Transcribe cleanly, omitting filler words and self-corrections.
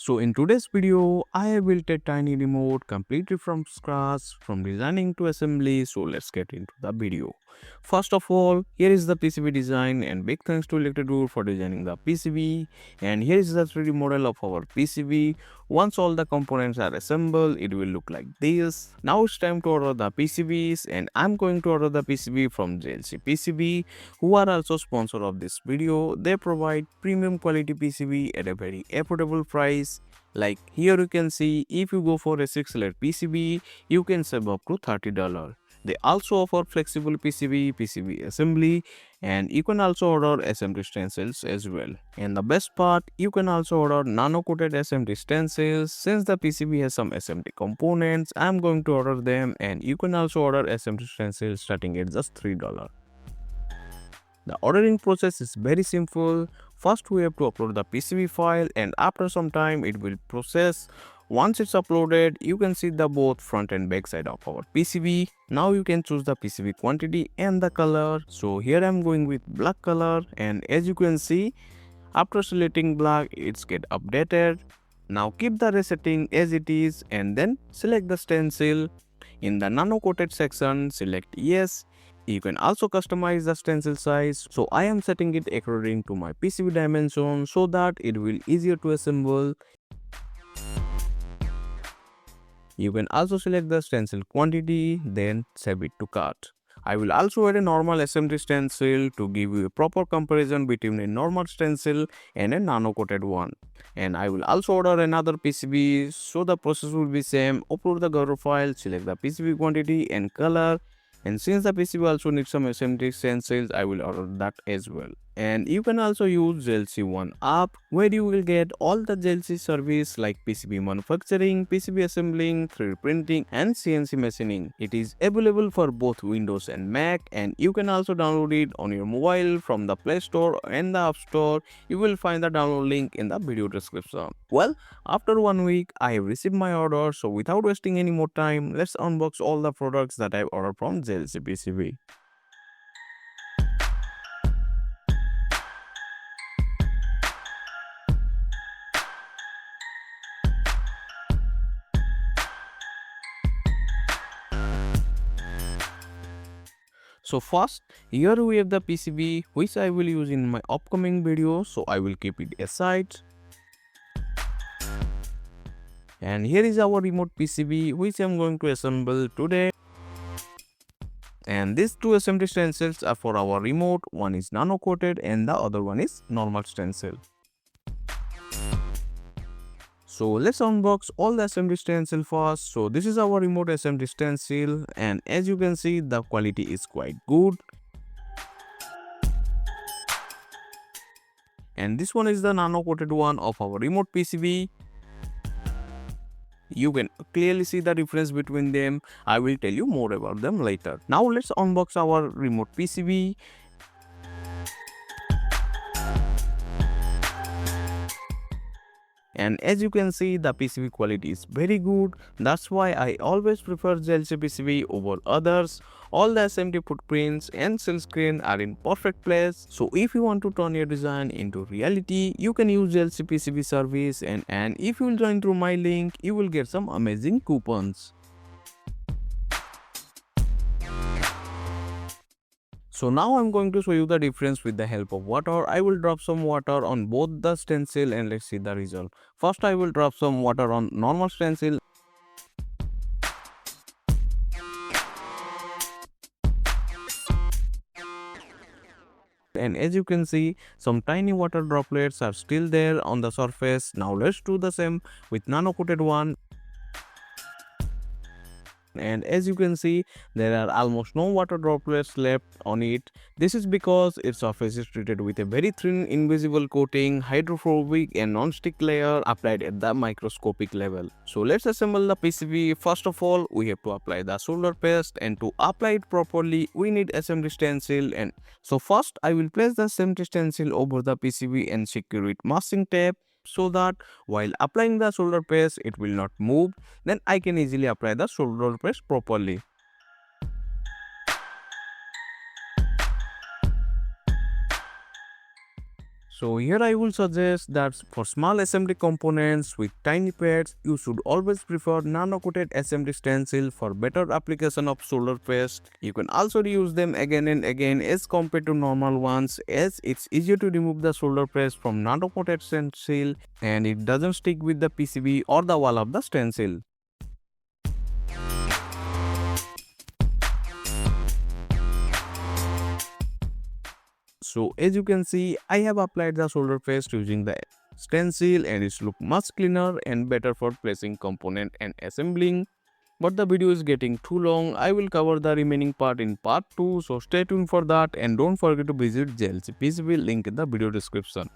So in today's video, I have built a tiny remote completely from scratch, from designing to assembly. So let's get into the video. First of all, here is the PCB design, and big thanks to Electrodoor for designing the PCB. And here is the 3D model of our PCB. Once all the components are assembled, it will look like this. Now it's time to order the PCBs, and I'm going to order the PCB from JLC PCB, who are also sponsor of this video. They provide premium quality PCB at a very affordable price. Like here you can see, if you go for a 6-layer PCB, you can save up to $30. They also offer flexible PCB assembly, and you can also order SMT stencils as well. And the best part, you can also order nano coated SMT stencils. Since the PCB has some SMT components, I'm going to order them, and you can also order SMT stencils starting at just $3. The ordering process is very simple. First we have to upload the PCB file, and after some time it will process. Once it's uploaded, you can see the both front and back side of our PCB. Now you can choose the PCB quantity and the color. So here I'm going with black color, and as you can see, after selecting black, it's get updated. Now keep the resetting as it is, and then select the stencil. In the nano coated section, select yes. You can also customize the stencil size, so I am setting it according to my PCB dimension so that it will easier to assemble. You can also select the stencil quantity, then save it to cart. I will also add a normal SMT stencil to give you a proper comparison between a normal stencil and a nano coated one. And I will also order another PCB, so the process will be same. Upload the Garo file, select the PCB quantity and color. And since the PCB also needs some SMT stencils, I will order that as well. And you can also use JLC One app, where you will get all the JLC service like PCB manufacturing, PCB assembling, 3D printing and CNC machining. It is available for both Windows and Mac, and you can also download it on your mobile from the Play Store and the App Store. You will find the download link in the video description. Well, after 1 week, I have received my order, so without wasting any more time, let's unbox all the products that I have ordered from JLC PCB. So first, here we have the PCB which I will use in my upcoming video, so I will keep it aside. And here is our remote PCB which I am going to assemble today. And these two assembly stencils are for our remote. One is nano coated and the other one is normal stencil. So let's unbox all the assembly stencil first. So this is our remote assembly stencil, and as you can see, the quality is quite good. And this one is the nano coated one of our remote PCB. You can clearly see the difference between them. I will tell you more about them later. Now let's unbox our remote PCB. And as you can see, the PCB quality is very good. That's why I always prefer JLC PCB over others. All the SMT footprints and seal screen are in perfect place. So if you want to turn your design into reality, you can use JLC PCB service, and if you will join through my link, you will get some amazing coupons. So now I'm going to show you the difference with the help of water. I will drop some water on both the stencil and let's see the result. First I will drop some water on normal stencil. And as you can see, some tiny water droplets are still there on the surface. Now let's do the same with nano coated one. And as you can see, there are almost no water droplets left on it. This is because its surface is treated with a very thin invisible coating, hydrophobic and non-stick layer applied at the microscopic level. So let's assemble the PCB. First of all, we have to apply the solder paste, and to apply it properly, we need SMT stencil. And so first I will place the SMT stencil over the PCB and secure it masking tape, so that while applying the solder paste it will not move. Then I can easily apply the solder paste properly. So here I will suggest that for small assembly components with tiny pads, you should always prefer nano-coated assembly stencil for better application of solder paste. You can also reuse them again and again as compared to normal ones, as it's easier to remove the solder paste from nano-coated stencil and it doesn't stick with the PCB or the wall of the stencil. So as you can see, I have applied the solder paste using the stencil and it's look much cleaner and better for placing component and assembling. But the video is getting too long. I will cover the remaining part in part 2, so stay tuned for that and don't forget to visit JLC PCB link in the video description.